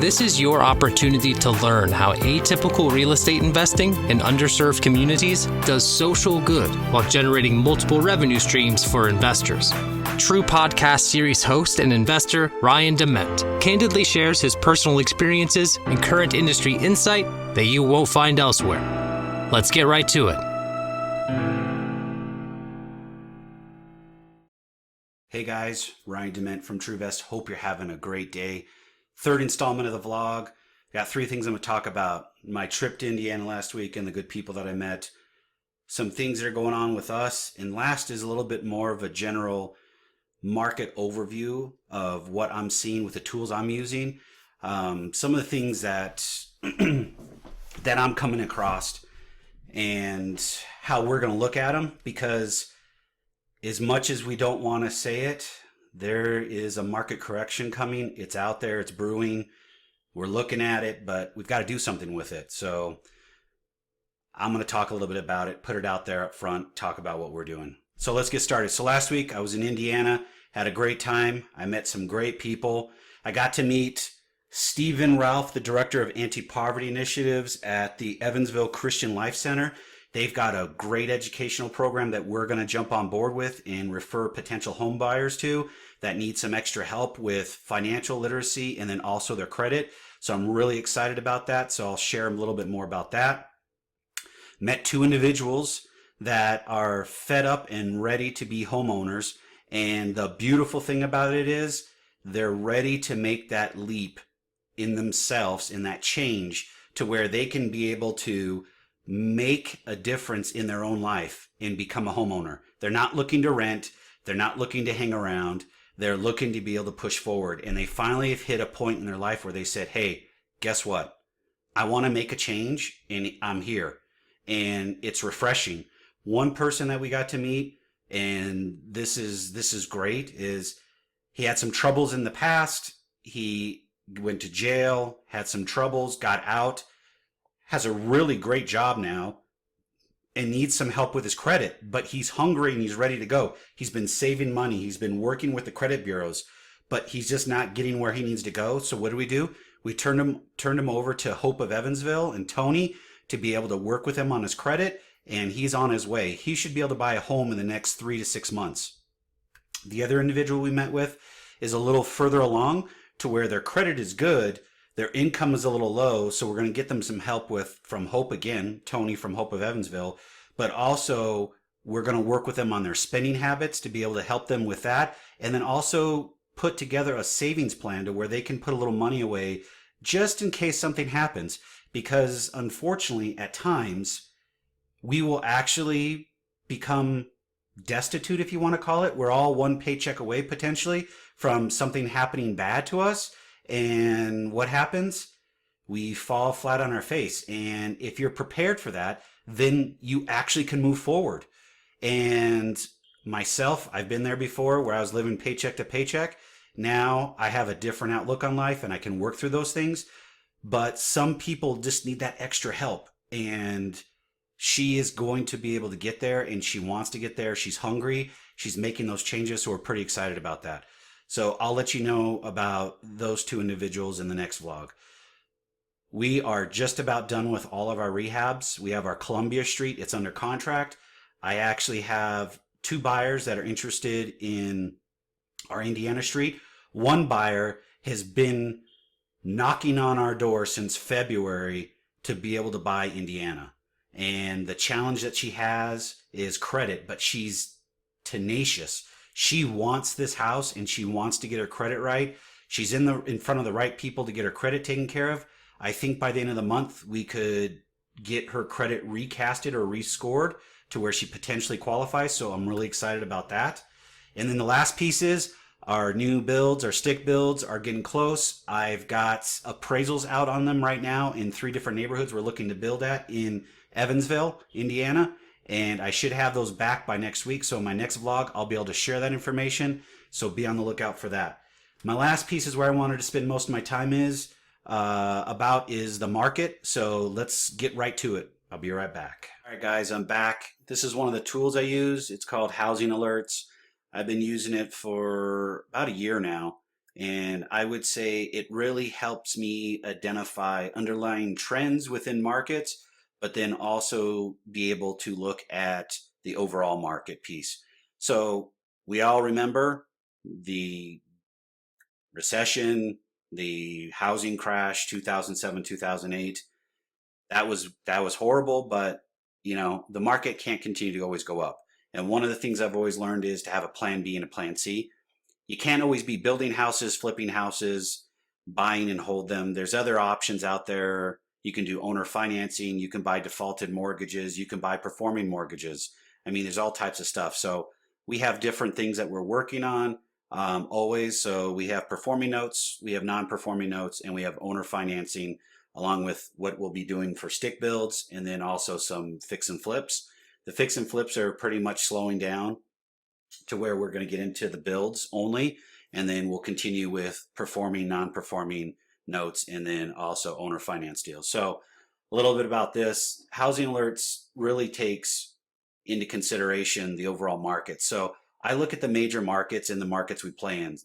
This is your opportunity to learn how atypical real estate investing in underserved communities does social good while generating multiple revenue streams for investors. True Podcast Series host and investor Ryan DeMent candidly shares his personal experiences and current industry insight that you won't find elsewhere. Let's get right to it. Hey guys, Ryan DeMent from TruVest. Hope you're having a great day. Third installment of the vlog. Got three things I'm going to talk about. My trip to Indiana last week and the good people that I met. Some things that are going on with us. And last is a little bit more of a general market overview of what I'm seeing with the tools I'm using. Some of the things that that I'm coming across and how we're going to look at them, because as much as we don't want to say it, there is a market correction coming. It's out there, it's brewing. We're looking at it, but we've got to do something with it. So I'm going to talk a little bit about it, put it out there up front, talk about what we're doing. So let's get started. So last week I was in Indiana, had a great time. I met some great people. I got to meet Stephen Ralph, the director of antipoverty initiatives at the Evansville Christian Life Center. They've got a great educational program that we're going to jump on board with and refer potential home buyers to that need some extra help with financial literacy and then also their credit. So I'm really excited about that. So I'll share a little bit more about that. Met two individuals that are fed up and ready to be homeowners. And the beautiful thing about it is they're ready to make that leap in themselves, in that change to where they can be able to make a difference in their own life and become a homeowner. They're not looking to rent. They're not looking to hang around. They're looking to be able to push forward. And they finally have hit a point in their life where they said, hey, guess what? I want to make a change and I'm here. And it's refreshing. One person that we got to meet, and this is great, is he had some troubles in the past. He went to jail, had some troubles, got out, has a really great job now and needs some help with his credit, but he's hungry and he's ready to go. He's been saving money. He's been working with the credit bureaus, but he's just not getting where he needs to go. So what do? We turned him over to Hope of Evansville and Tony to be able to work with him on his credit, and he's on his way. He should be able to buy a home in the next 3 to 6 months. The other individual we met with is a little further along to where their credit is good. Their income is a little low, so we're going to get them some help from Hope again, Tony from Hope of Evansville, but also we're going to work with them on their spending habits to be able to help them with that, and then also put together a savings plan to where they can put a little money away just in case something happens, because unfortunately at times we will actually become destitute, if you want to call it. We're all one paycheck away potentially from something happening bad to us. And what happens? We fall flat on our face. And if you're prepared for that, then you actually can move forward. And myself, I've been there before where I was living paycheck to paycheck. Now I have a different outlook on life and I can work through those things. But some people just need that extra help. And she is going to be able to get there, and she wants to get there. She's hungry. She's making those changes. So we're pretty excited about that. So I'll let you know about those two individuals in the next vlog. We are just about done with all of our rehabs. We have our Columbia Street. It's under contract. I actually have two buyers that are interested in our Indiana Street. One buyer has been knocking on our door since February to be able to buy Indiana. And the challenge that she has is credit, but she's tenacious. She wants this house and she wants to get her credit right. She's in front of the right people to get her credit taken care of. I think by the end of the month, we could get her credit recasted or rescored to where she potentially qualifies. So I'm really excited about that. And then the last piece is our new builds, our stick builds are getting close. I've got appraisals out on them right now in 3 different neighborhoods we're looking to build at in Evansville, Indiana. And I should have those back by next week. So in my next vlog, I'll be able to share that information. So be on the lookout for that. My last piece is where I wanted to spend most of my time is the market. So let's get right to it. I'll be right back. All right, guys, I'm back. This is one of the tools I use. It's called Housing Alerts. I've been using it for about a year now. And I would say it really helps me identify underlying trends within markets, but then also be able to look at the overall market piece. So we all remember the recession, the housing crash, 2007, 2008. That was horrible, but the market can't continue to always go up. And one of the things I've always learned is to have a plan B and a plan C. You can't always be building houses, flipping houses, buying and hold them. There's other options out there. You can do owner financing. You can buy defaulted mortgages. You can buy performing mortgages. I mean, there's all types of stuff. So we have different things that we're working on always. So we have performing notes, we have non-performing notes, and we have owner financing, along with what we'll be doing for stick builds, and then also some fix and flips. The fix and flips are pretty much slowing down to where we're going to get into the builds only, and then we'll continue with performing, non-performing notes, and then also owner finance deals. So a little bit about this. Housing Alerts really takes into consideration the overall market. So I look at the major markets and the markets we play in.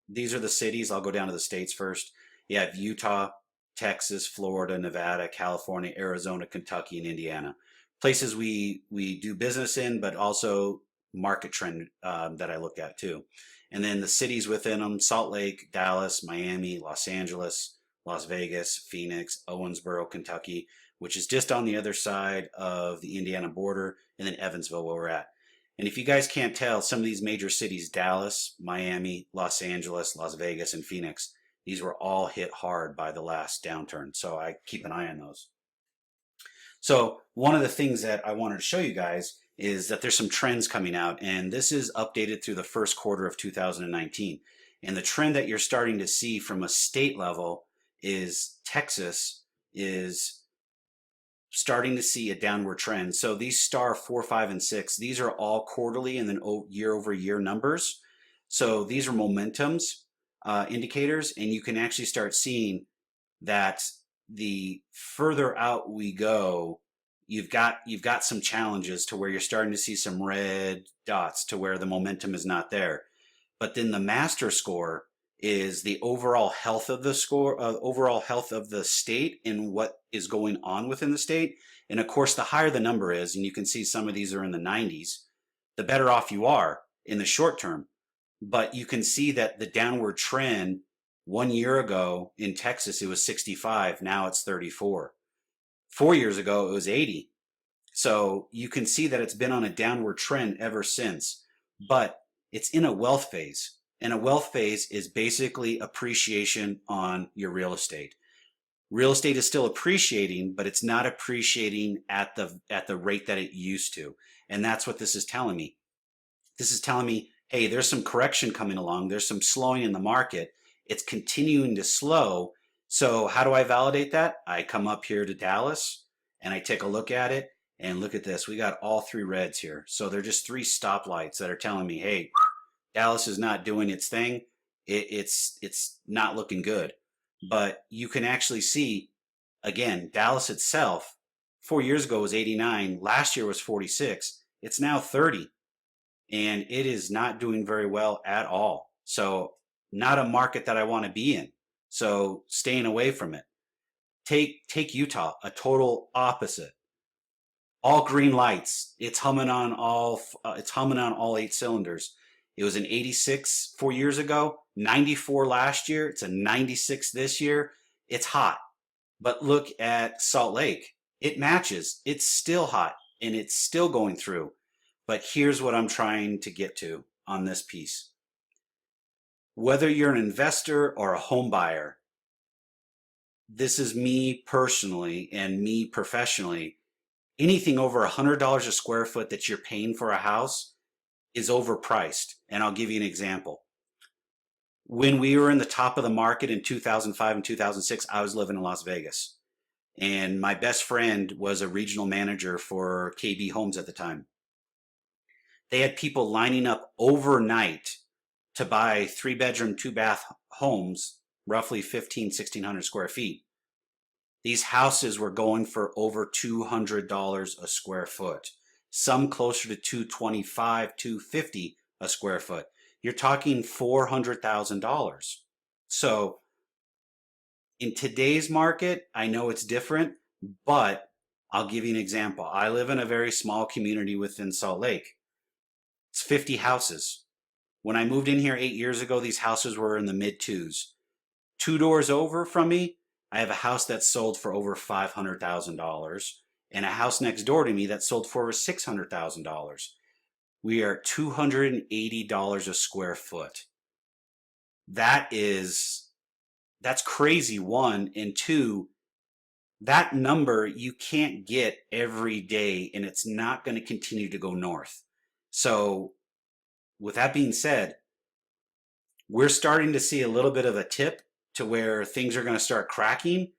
These are the cities. I'll go down to the states first. You have Utah, Texas, Florida, Nevada, California, Arizona, Kentucky, and Indiana. Places we do business in, but also market trend that I look at too. And then the cities within them: Salt Lake, Dallas, Miami, Los Angeles, Las Vegas, Phoenix, Owensboro, Kentucky, which is just on the other side of the Indiana border, and then Evansville, where we're at. And if you guys can't tell, some of these major cities, Dallas, Miami, Los Angeles, Las Vegas, and Phoenix, these were all hit hard by the last downturn. So I keep an eye on those. So one of the things that I wanted to show you guys is that there's some trends coming out, and this is updated through the first quarter of 2019. And the trend that you're starting to see from a state level is Texas is starting to see a downward trend. So these star 4, 5, and 6, these are all quarterly and then year over year numbers. So these are momentums indicators, and you can actually start seeing that the further out we go, you've got some challenges to where you're starting to see some red dots to where the momentum is not there. But then the master score is the overall health of the score, overall health of the state and what is going on within the state. And of course, the higher the number is, and you can see some of these are in the 90s, the better off you are in the short term. But you can see that the downward trend 1 year ago in Texas, it was 65. Now it's 34. 4 years ago, it was 80. So you can see that it's been on a downward trend ever since. But it's in a wealth phase. And a wealth phase is basically appreciation on your real estate. Real estate is still appreciating, but it's not appreciating at the rate that it used to. And that's what this is telling me. This is telling me, hey, there's some correction coming along. There's some slowing in the market. It's continuing to slow. So how do I validate that? I come up here to Dallas and I take a look at it, and look at this. We got all 3 reds here. So they're just 3 stoplights that are telling me, hey, Dallas is not doing its thing. It's not looking good. But you can actually see, again, Dallas itself 4 years ago was 89. Last year was 46. It's now 30. And it is not doing very well at all. So not a market that I want to be in. So staying away from it. Take Utah, a total opposite. All green lights. It's humming on all 8 cylinders. It was an 86 4 years ago, 94 last year. It's a 96 this year. It's hot. But look at Salt Lake. It matches. It's still hot and it's still going through. But here's what I'm trying to get to on this piece. Whether you're an investor or a home buyer, this is me personally and me professionally. Anything over $100 a square foot that you're paying for a house is overpriced. And I'll give you an example. When we were in the top of the market in 2005 and 2006, I was living in Las Vegas. And my best friend was a regional manager for KB Homes at the time. They had people lining up overnight to buy 3-bedroom, 2-bath homes, roughly 1,600 square feet. These houses were going for over $200 a square foot, some closer to $225, $250 a square foot. You're talking $400,000. So in today's market, I know it's different, but I'll give you an example. I live in a very small community within Salt Lake. It's 50 houses. When I moved in here 8 years ago, these houses were in the mid twos. 2 doors over from me, I have a house that sold for over $500,000 and a house next door to me that sold for over $600,000. We are $280 a square foot. That's crazy, one. And two, that number you can't get every day, and it's not going to continue to go north. So with that being said, we're starting to see a little bit of a tip to where things are going to start cracking.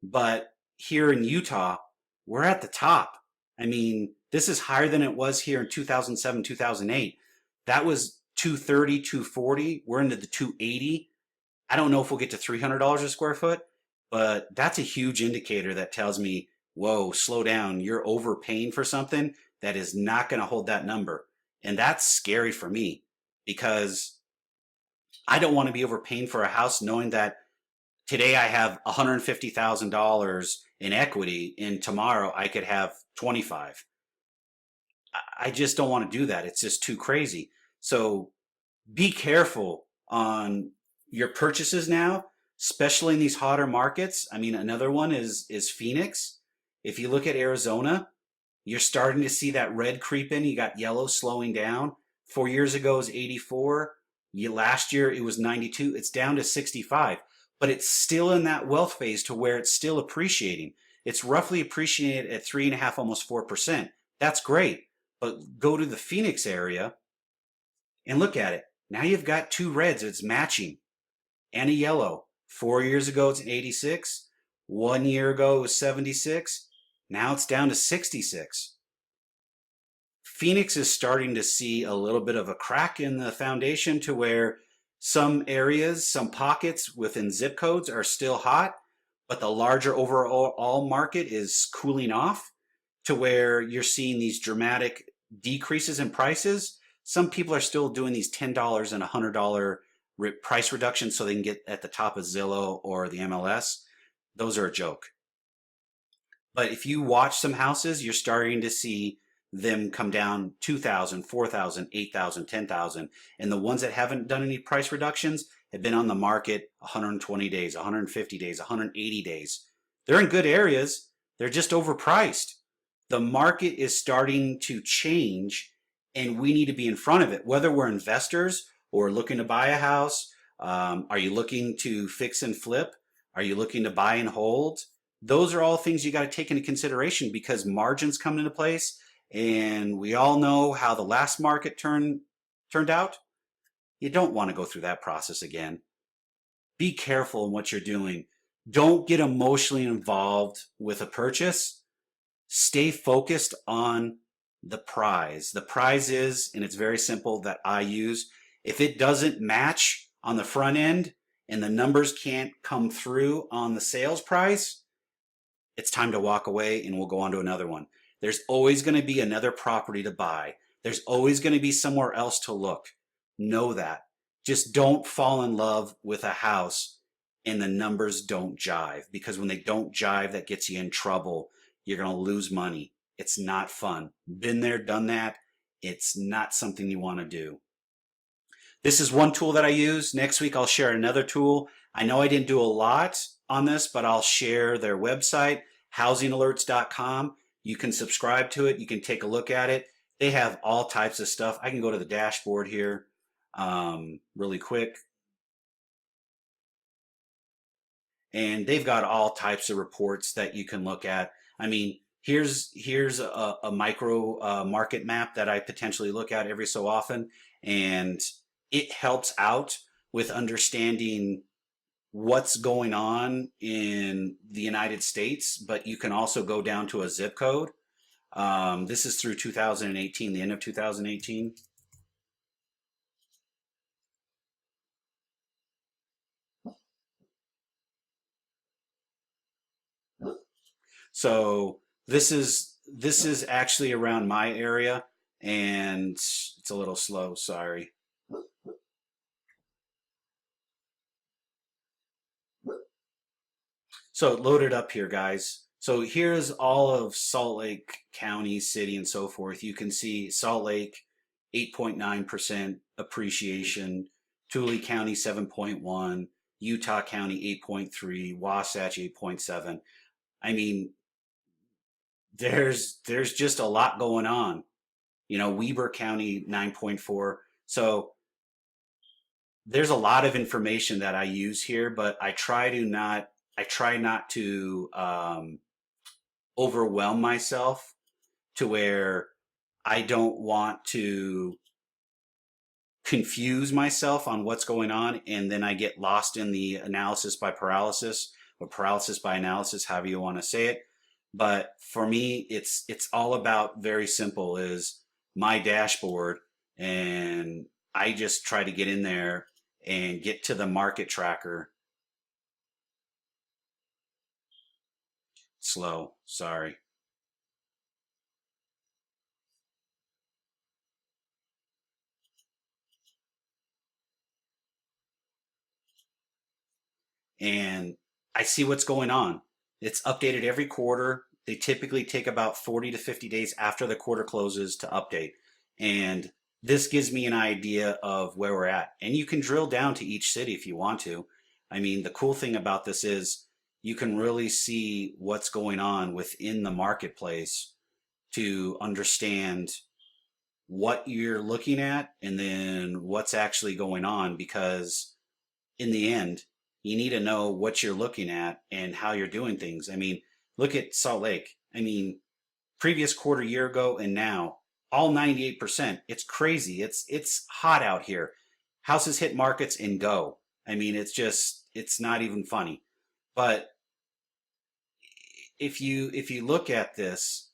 But here in Utah, we're at the top. I mean, this is higher than it was here in 2007, 2008. That was 230, 240. We're into the 280. I don't know if we'll get to $300 a square foot, but that's a huge indicator that tells me, whoa, slow down. You're overpaying for something that is not going to hold that number. And that's scary for me because I don't want to be overpaying for a house knowing that today I have $150,000 in equity and tomorrow I could have 25. I just don't want to do that. It's just too crazy. So be careful on your purchases now, especially in these hotter markets. I mean, another one is Phoenix. If you look at Arizona, you're starting to see that red creep in. You got yellow slowing down. 4 years ago it was 84. Last year it was 92. It's down to 65, but it's still in that wealth phase to where it's still appreciating. It's roughly appreciated at 3.5, almost 4%. That's great. But go to the Phoenix area and look at it. Now you've got two reds. It's matching and a yellow. 4 years ago it's 86. 1 year ago it was 76. Now it's down to 66. Phoenix is starting to see a little bit of a crack in the foundation to where some areas, some pockets within zip codes are still hot, but the larger overall market is cooling off to where you're seeing these dramatic decreases in prices. Some people are still doing these $10 and $100 price reductions so they can get at the top of Zillow or the MLS. Those are a joke. But if you watch some houses, you're starting to see them come down 2,000, 4,000, 8,000, 10,000. And the ones that haven't done any price reductions have been on the market 120 days, 150 days, 180 days. They're in good areas. They're just overpriced. The market is starting to change and we need to be in front of it. Whether we're investors or looking to buy a house, are you looking to fix and flip? Are you looking to buy and hold? Those are all things you got to take into consideration because margins come into place. And we all know how the last market turned out. You don't want to go through that process again. Be careful in what you're doing. Don't get emotionally involved with a purchase. Stay focused on the prize. The prize is, and it's very simple that I use, if it doesn't match on the front end and the numbers can't come through on the sales price, it's time to walk away and we'll go on to another one. There's always going to be another property to buy. There's always going to be somewhere else to look. Know that. Just don't fall in love with a house and the numbers don't jive, because when they don't jive, that gets you in trouble. You're going to lose money. It's not fun. Been there, done that. It's not something you want to do. This is one tool that I use. Next week, I'll share another tool. I know I didn't do a lot on this, but I'll share their website, housingalerts.com. You can subscribe to it. You can take a look at it. They have all types of stuff. I can go to the dashboard here really quick. And they've got all types of reports that you can look at. I mean, here's a micro market map that I potentially look at every so often. And it helps out with understanding what's going on in the United States, but you can also go down to a zip code. This is through 2018, the end of 2018. So this is actually around my area, and it's a little slow, sorry. So loaded up here, guys. So here's all of Salt Lake County, city, and so forth. You can see Salt Lake, 8.9% appreciation, Tooele County, 7.1, Utah County, 8.3, Wasatch, 8.7. I mean, there's just a lot going on. Weber County, 9.4. So there's a lot of information that I use here, but I try not to overwhelm myself to where I don't want to confuse myself on what's going on, and then I get lost in the analysis by paralysis, or paralysis by analysis, however you want to say it. But for me, it's all about, very simple, is my dashboard, and I just try to get in there and get to the market tracker. Slow, sorry. And I see what's going on. It's updated every quarter. They typically take about 40 to 50 days after the quarter closes to update. And this gives me an idea of where we're at. And you can drill down to each city if you want to. I mean, the cool thing about this is you can really see what's going on within the marketplace to understand what you're looking at and then what's actually going on, because in the end, you need to know what you're looking at and how you're doing things. I mean, look at Salt Lake. I mean, previous quarter, year ago, and now, all 98%. It's crazy. It's hot out here. Houses hit markets and go. I mean, it's not even funny. But if you look at this,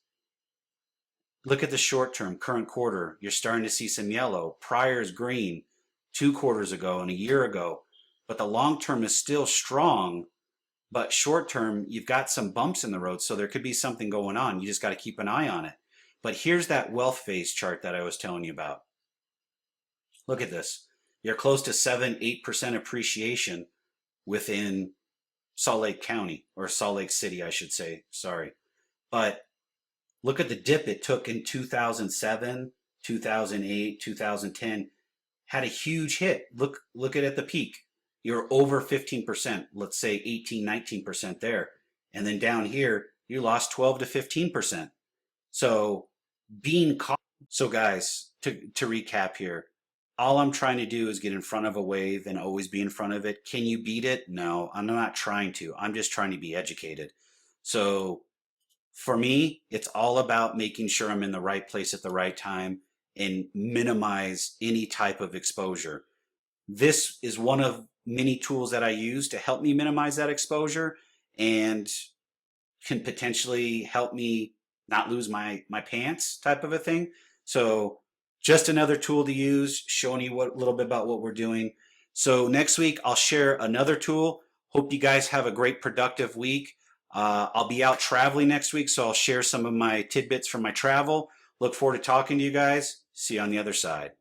look at the short term, current quarter, you're starting to see some yellow. Prior is green 2 quarters ago and a year ago. But the long term is still strong. But short term, you've got some bumps in the road. So there could be something going on. You just got to keep an eye on it. But here's that wealth phase chart that I was telling you about. Look at this. You're close to 7-8% appreciation within Salt Lake County, or Salt Lake City, I should say. Sorry. But look at the dip it took in 2007, 2008, 2010. Had a huge hit. Look at the peak. You're over 15%, let's say 18, 19% there. And then down here, you lost 12 to 15%. So so guys, to recap here, all I'm trying to do is get in front of a wave and always be in front of it. Can you beat it? No, I'm not trying to. I'm just trying to be educated. So for me, it's all about making sure I'm in the right place at the right time and minimize any type of exposure. This is one of many tools that I use to help me minimize that exposure and can potentially help me not lose my pants, type of a thing. So just another tool to use, showing you a little bit about what we're doing. So next week, I'll share another tool. Hope you guys have a great, productive week. I'll be out traveling next week, so I'll share some of my tidbits from my travel. Look forward to talking to you guys. See you on the other side.